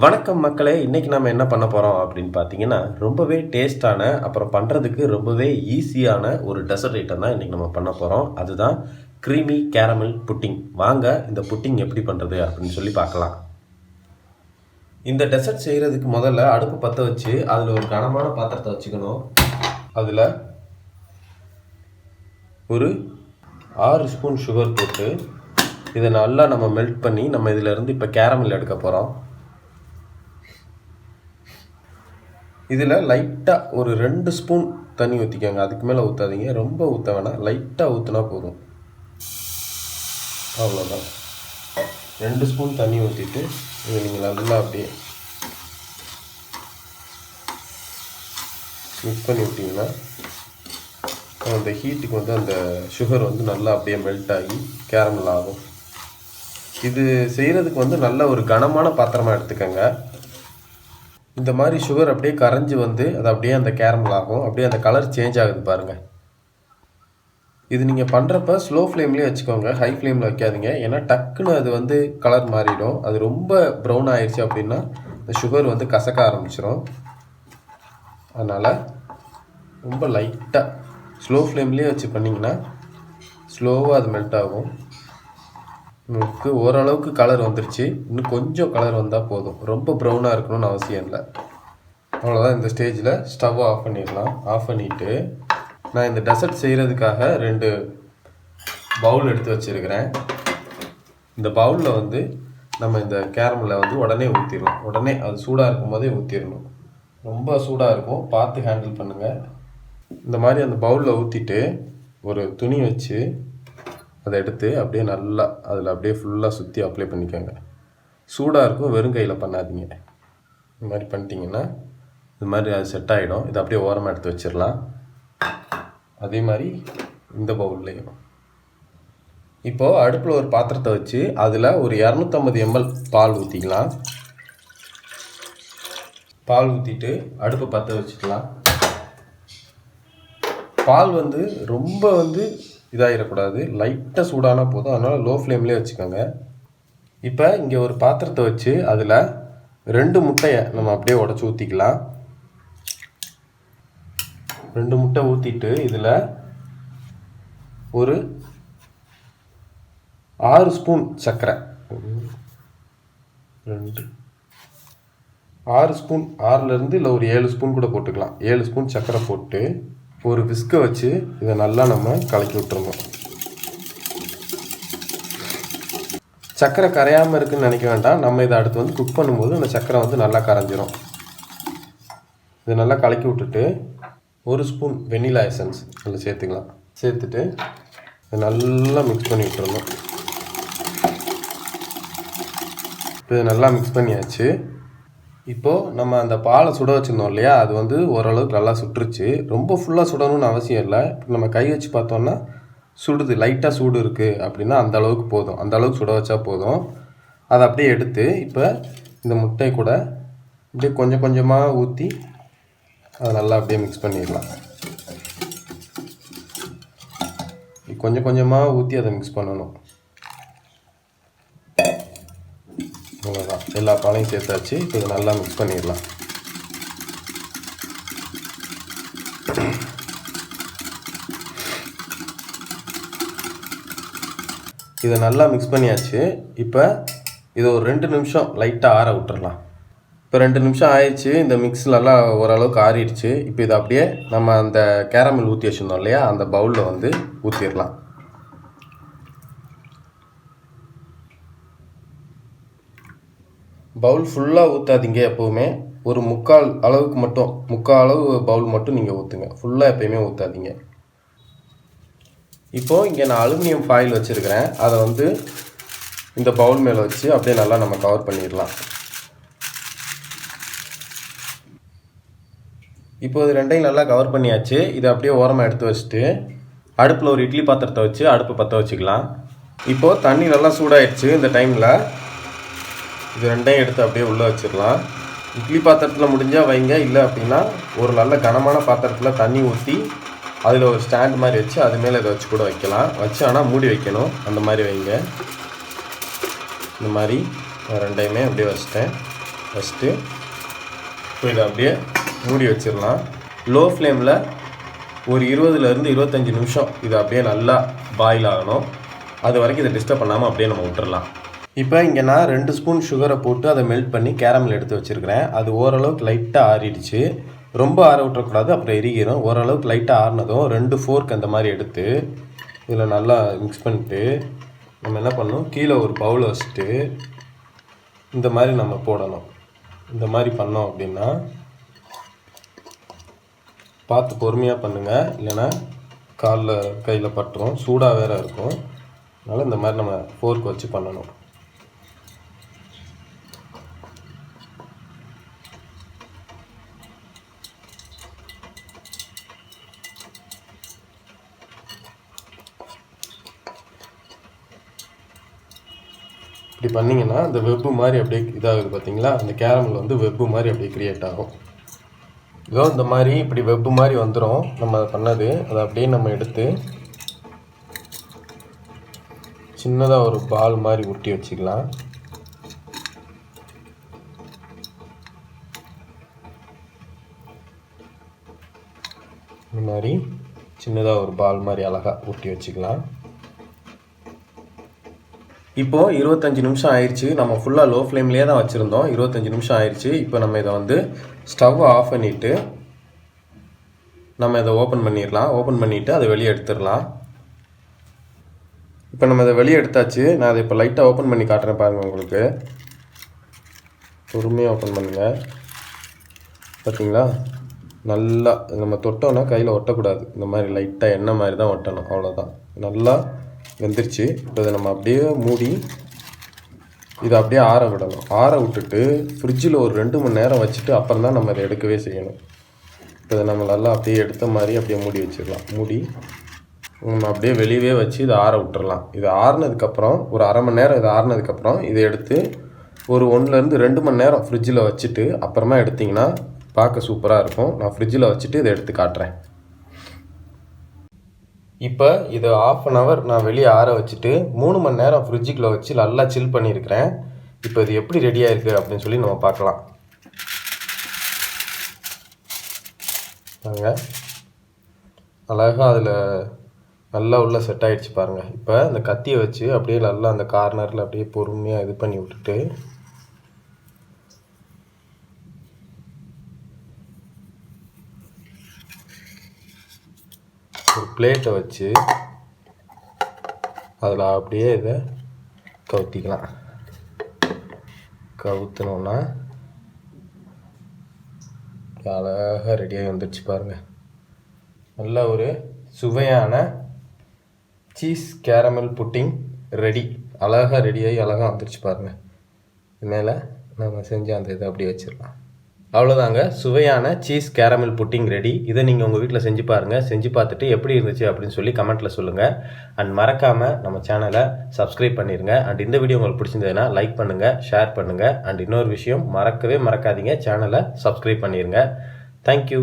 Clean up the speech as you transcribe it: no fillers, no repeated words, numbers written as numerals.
வணக்கம் மக்களே, இன்றைக்கி நம்ம என்ன பண்ண போகிறோம் அப்படின்னு பார்த்தீங்கன்னா, ரொம்பவே டேஸ்டான அப்புறம் பண்ணுறதுக்கு ரொம்பவே ஈஸியான ஒரு டெசர்ட் ஐட்டம் தான் இன்றைக்கி நம்ம பண்ண போகிறோம். அதுதான் க்ரீமி கேரமல் புட்டிங். வாங்க இந்த புட்டிங் எப்படி பண்ணுறது அப்படின்னு சொல்லி பார்க்கலாம். இந்த டெசர்ட் செய்கிறதுக்கு முதல்ல அடுப்பு பற்ற வச்சு அதில் ஒரு கனமான பாத்திரத்தை வச்சுக்கணும். அதில் ஒரு 6 ஸ்பூன் சுகர் போட்டு இதை நல்லா நம்ம மெல்ட் பண்ணி நம்ம இதிலேருந்து இப்போ கேரமல் எடுக்க போகிறோம். இதில் லைட்டாக ஒரு 2 ஸ்பூன் தண்ணி ஊற்றிக்கோங்க. அதுக்கு மேலே ஊற்றாதீங்க, ரொம்ப ஊற்ற வேணாம், லைட்டாக ஊற்றினா போதும். அவ்வளோதான். 2 ஸ்பூன் தண்ணி ஊற்றிட்டு இதை நீங்கள் நல்லா அப்படியே மிக்ஸ் பண்ணி விட்டிங்கன்னா அந்த ஹீட்டுக்கு வந்து அந்த சுகர் வந்து நல்லா அப்படியே மெல்ட் ஆகி கேரமல் ஆகும். இது செய்கிறதுக்கு வந்து நல்ல ஒரு கனமான பாத்திரமாக எடுத்துக்கோங்க. இந்த மாதிரி சுகர் அப்படியே கரைஞ்சி வந்து அது அப்படியே அந்த கேரமல் ஆகும். அப்படியே அந்த கலர் சேஞ்ச் ஆகுது பாருங்கள். இது நீங்கள் பண்ணுறப்ப ஸ்லோ ஃப்ளேம்லேயே வச்சுக்கோங்க, ஹை ஃப்ளேமில் வைக்காதீங்க. ஏன்னா டக்குன்னு அது வந்து கலர் மாறிடும். அது ரொம்ப ப்ரௌன் ஆயிடுச்சு அப்படின்னா இந்த சுகர் வந்து கசக்க ஆரம்பிச்சிடும். அதனால் ரொம்ப லைட்டாக ஸ்லோ ஃப்ளேம்லேயே வச்சு பண்ணிங்கன்னா ஸ்லோவாக அது மெல்ட் ஆகும். உங்களுக்கு ஓரளவுக்கு கலர் வந்துருச்சு, இன்னும் கொஞ்சம் கலர் வந்தால் போதும், ரொம்ப ப்ரௌனாக இருக்கணும்னு அவசியம் இல்லை. அவ்வளோதான். இந்த ஸ்டேஜில் ஸ்டவ்வை ஆஃப் பண்ணிடலாம். ஆஃப் பண்ணிவிட்டு நான் இந்த டெசர்ட் செய்கிறதுக்காக 2 பவுல் எடுத்து வச்சுருக்கிறேன். இந்த பவுலில் வந்து நம்ம இந்த கேரமலை வந்து உடனே ஊற்றிடலாம். உடனே அது சூடாக இருக்கும் போதே ஊற்றிடணும். ரொம்ப சூடாக இருக்கும், பார்த்து ஹேண்டில் பண்ணுங்கள். இந்த மாதிரி அந்த பவுலில் ஊற்றிட்டு ஒரு துணி வச்சு அதை எடுத்து அப்படியே நல்லா அதில் அப்படியே ஃபுல்லாக சுற்றி அப்ளை பண்ணிக்கோங்க. சூடாக இருக்கும், வெறும் கையில் பண்ணாதீங்க. இந்த மாதிரி பண்ணிட்டீங்கன்னா இது மாதிரி அது செட் ஆகிடும். இதை அப்படியே ஓரமாக எடுத்து வச்சிடலாம். அதே மாதிரி இந்த பவுல்லையும் இப்போது அடுப்பில் ஒரு பாத்திரத்தை வச்சு அதில் ஒரு 250 ml பால் ஊற்றிக்கலாம். பால் ஊற்றிட்டு அடுப்பை பற்ற வச்சுக்கலாம். பால் வந்து ரொம்ப வந்து இதாகிடக்கூடாது, லைட்டாக சூடானா போதும். அதனால் லோ ஃப்ளேம்லேயே வச்சுக்கோங்க. இப்போ இங்கே ஒரு பாத்திரத்தை வச்சு அதில் 2 முட்டையை நம்ம அப்படியே உடச்சி ஊற்றிக்கலாம். 2 முட்டை ஊற்றிட்டு இதில் ஒரு 6 ஸ்பூன் சர்க்கரை, 6 ஸ்பூன், 6லேருந்து இல்லை ஒரு 7 ஸ்பூன் கூட போட்டுக்கலாம். 7 ஸ்பூன் சர்க்கரை போட்டு ஒரு விஸ்கை வச்சு இதை நல்லா நம்ம கலக்கி விட்டுருணும். சர்க்கரை கரையாமல் இருக்குதுன்னு நினைக்க வேண்டாம். நம்ம இதை அடுத்து வந்து குக் பண்ணும்போது அந்த சர்க்கரை வந்து நல்லா கரைஞ்சிரும். இதை நல்லா கலக்கி விட்டுட்டு 1 ஸ்பூன் வெண்ணிலா எசன்ஸ் அதில் சேர்த்துக்கலாம். சேர்த்துட்டு இதை நல்லா மிக்ஸ் பண்ணி விட்டுறணும். இப்போ இதை நல்லா மிக்ஸ் பண்ணியாச்சு. இப்போது நம்ம அந்த பாலை சுட வச்சுருந்தோம் இல்லையா, அது வந்து ஓரளவுக்கு நல்லா சுட்டுருச்சு. ரொம்ப ஃபுல்லாக சுடணும்னு அவசியம் இல்லை. இப்போ நம்ம கை வச்சு பார்த்தோன்னா சுடுது, லைட்டாக சூடு இருக்குது அப்படின்னா அந்த அளவுக்கு போதும். அந்த அளவுக்கு சுட வச்சா போதும். அதை அப்படியே எடுத்து இப்போ இந்த முட்டை கூட அப்படியே கொஞ்சம் கொஞ்சமாக ஊற்றி அதை நல்லா அப்படியே மிக்ஸ் பண்ணிடலாம். கொஞ்சம் கொஞ்சமாக ஊற்றி அதை மிக்ஸ் பண்ணணும். அவ்வளோதான், எல்லா பாலையும் சேர்த்தாச்சு. இப்போ இதை நல்லா மிக்ஸ் பண்ணிடலாம். இதை நல்லா மிக்ஸ் பண்ணியாச்சு. இப்போ இதை ஒரு 2 நிமிஷம் லைட்டாக ஆற விட்டுறலாம். இப்போ 2 நிமிஷம் ஆயிடுச்சு. இந்த மிக்ஸ் நல்லா ஓரளவுக்கு ஆறிடுச்சு. இப்போ இதை அப்படியே நம்ம அந்த கேரமல் ஊற்றி வச்சுருந்தோம் இல்லையா, அந்த பவுலில் வந்து ஊற்றிடலாம். பவுல் ஃபுல்லாக ஊற்றாதீங்க எப்போவுமே. ஒரு முக்கால் அளவுக்கு மட்டும், முக்கால் அளவு பவுல் மட்டும் நீங்கள் ஊற்றுங்க. ஃபுல்லாக எப்போயுமே ஊற்றாதீங்க. இப்போது இங்கே நான் அலுமினியம் ஃபாயில் வச்சுருக்கிறேன். அதை வந்து இந்த பவுல் மேலே வச்சு அப்படியே நல்லா நம்ம கவர் பண்ணிடலாம். இப்போது இது 2ஐயும் நல்லா கவர் பண்ணியாச்சு. இதை அப்படியே ஓரமாக எடுத்து வச்சுட்டு அடுப்பில் ஒரு இட்லி பாத்திரத்தை வச்சு அடுப்பு பற்ற வச்சுக்கலாம். இப்போது தண்ணி நல்லா சூடாயிடுச்சு. இந்த டைமில் இது 2ஐயும் எடுத்து அப்படியே உள்ளே வச்சிடலாம். இட்லி பாத்திரத்தில் முடிஞ்சால் வைங்க, இல்லை அப்படின்னா ஒரு நல்ல கனமான பாத்திரத்தில் தண்ணி ஊற்றி அதில் ஒரு ஸ்டாண்ட் மாதிரி வச்சு அது மேலே இதை வச்சு கூட வைக்கலாம். வச்சு ஆனால் மூடி வைக்கணும். அந்த மாதிரி வைங்க. இந்த மாதிரி 2ஐயுமே அப்படியே வச்சுட்டேன். ஃபஸ்ட்டு இப்போ இதை அப்படியே மூடி வச்சிடலாம். லோ ஃப்ளேமில் ஒரு 20லேருந்து 25 நிமிஷம் இது அப்படியே நல்லா பாயில் ஆகணும். அது வரைக்கும் இதை டிஸ்டர்ப் பண்ணாமல் அப்படியே நம்ம விட்டுறலாம். இப்போ இங்கே நான் 2 ஸ்பூன் சுகரை போட்டு அதை மெல்ட் பண்ணி கேரமல் எடுத்து வச்சுருக்கிறேன். அது ஓரளவுக்கு லைட்டாக ஆறிடுச்சு. ரொம்ப ஆற விட்டுறக்கூடாது, அப்புறம் எரிக்கிறோம். ஓரளவுக்கு லைட்டாக ஆறினதும் 2 ஃபோர்க் அந்த மாதிரி எடுத்து இதில் நல்லா மிக்ஸ் பண்ணிட்டு நம்ம என்ன பண்ணணும், கீழே ஒரு பவுலை வச்சுட்டு இந்த மாதிரி நம்ம போடணும். இந்த மாதிரி பண்ணோம் அப்படின்னா பார்த்து பொறுமையாக பண்ணுங்கள், இல்லைன்னா காலில் கையில் பட்டுரும், சூடாக வேறு இருக்கும். அதனால் இந்த மாதிரி நம்ம ஃபோர்க் வச்சு பண்ணணும். இப்படி பண்ணிங்கன்னா அந்த வெப்பு மாதிரி அப்படியே இதாகுது பார்த்தீங்களா, அந்த கேரமல் வந்து வெப்பு மாதிரி அப்படியே க்ரியேட் ஆகும். இதோ இந்த மாதிரி இப்படி வெப்பு மாதிரி வந்துடும் நம்ம பண்ணது. அதை அப்படியே நம்ம எடுத்து சின்னதாக ஒரு பால் மாதிரி ஊட்டி வச்சுக்கலாம். இந்த மாதிரி சின்னதாக ஒரு பால் மாதிரி அழகாக ஊட்டி வச்சுக்கலாம். இப்போது 25 நிமிஷம் ஆயிடுச்சு. நம்ம ஃபுல்லாக லோ ஃப்ளேம்லேயே தான் வச்சுருந்தோம். 25 நிமிஷம் ஆயிடுச்சு. இப்போ நம்ம இதை வந்து ஸ்டவ்வை ஆஃப் பண்ணிவிட்டு நம்ம இதை ஓப்பன் பண்ணிடலாம். ஓப்பன் பண்ணிவிட்டு அதை வெளியே எடுத்துடலாம். இப்போ நம்ம இதை வெளியே எடுத்தாச்சு. நான் அதை இப்போ லைட்டாக ஓப்பன் பண்ணி காட்டுறேன் பாருங்கள். உங்களுக்கு பொறுமையாக ஓப்பன் பண்ணுங்கள். பார்த்தீங்களா, நல்லா நம்ம தொட்டோன்னா கையில் ஒட்டக்கூடாது. இந்த மாதிரி லைட்டாக எண்ணெய் மாதிரி தான் ஒட்டணும், அவ்வளோதான். நல்லா வெந்துருச்சு. இப்போ இதை நம்ம அப்படியே மூடி இதை அப்படியே ஆற விடணும். ஆற விட்டுட்டு ஃப்ரிட்ஜில் ஒரு 2 மணி நேரம் வச்சுட்டு அப்புறம் தான் நம்ம இதை எடுக்கவே செய்யணும். இப்போ இதை நம்ம நல்லா அப்படியே எடுத்த மாதிரி அப்படியே மூடி வச்சிடலாம். மூடி நம்ம அப்படியே வெளியவே வச்சு இதை ஆற விட்டுறலாம். இது ஆறுனதுக்கப்புறம் ஒரு அரை மணி நேரம் இதை ஆறுனதுக்கப்புறம் இதை எடுத்து ஒரு 1லேருந்து 2 மணி நேரம் ஃப்ரிட்ஜில் வச்சுட்டு அப்புறமா எடுத்திங்கன்னா பார்க்க சூப்பராக இருக்கும். நான் ஃப்ரிட்ஜில் வச்சுட்டு இதை எடுத்து காட்டுறேன். இப்போ இது 1/2 hour நான் வெளியே ஆற வச்சுட்டு 3 மணி நேரம் ஃப்ரிட்ஜுக்குள்ளே வச்சு நல்லா சில் பண்ணியிருக்கிறேன். இப்போ இது எப்படி ரெடியாக இருக்குது அப்படின்னு சொல்லி நம்ம பார்க்கலாம். பாருங்கள், அழகாக அதில் நல்லா உள்ள செட் ஆகிடுச்சு பாருங்கள். இப்போ இந்த கத்தியை வச்சு அப்படியே நல்லா அந்த கார்னரில் அப்படியே பொறுமையாக இது பண்ணி விட்டுட்டு ஒரு பிளேட்டை வச்சு அதில் அப்படியே இதை கவுத்திக்கலாம். கவுத்தினோன்னா அழகாக ரெடியாகி வந்துடுச்சு பாருங்கள். நல்ல ஒரு சுவையான சீஸ் கேரமல் புட்டிங் ரெடி. அழகாக ரெடியாகி அழகாக வந்துடுச்சு பாருங்கள். மேலே நம்ம செஞ்சு அந்த இதை அப்படியே வச்சிடலாம். அவ்வளோதாங்க, சுவையான சீஸ் கேரமல் புட்டிங் ரெடி. இதை நீங்கள் உங்கள் வீட்டில் செஞ்சு பாருங்கள். செஞ்சு பார்த்துட்டு எப்படி இருந்துச்சு அப்படின்னு சொல்லி கமெண்ட்டில் சொல்லுங்கள். அண்ட் மறக்காமல் நம்ம சேனலை சப்ஸ்கிரைப் பண்ணிடுங்க. அண்ட் இந்த வீடியோ உங்களுக்கு பிடிச்சிருந்ததுன்னா லைக் பண்ணுங்கள், ஷேர் பண்ணுங்கள். அண்ட் இன்னொரு விஷயம், மறக்கவே மறக்காதீங்க, சேனலை சப்ஸ்கிரைப் பண்ணிடுங்க. தேங்க்யூ.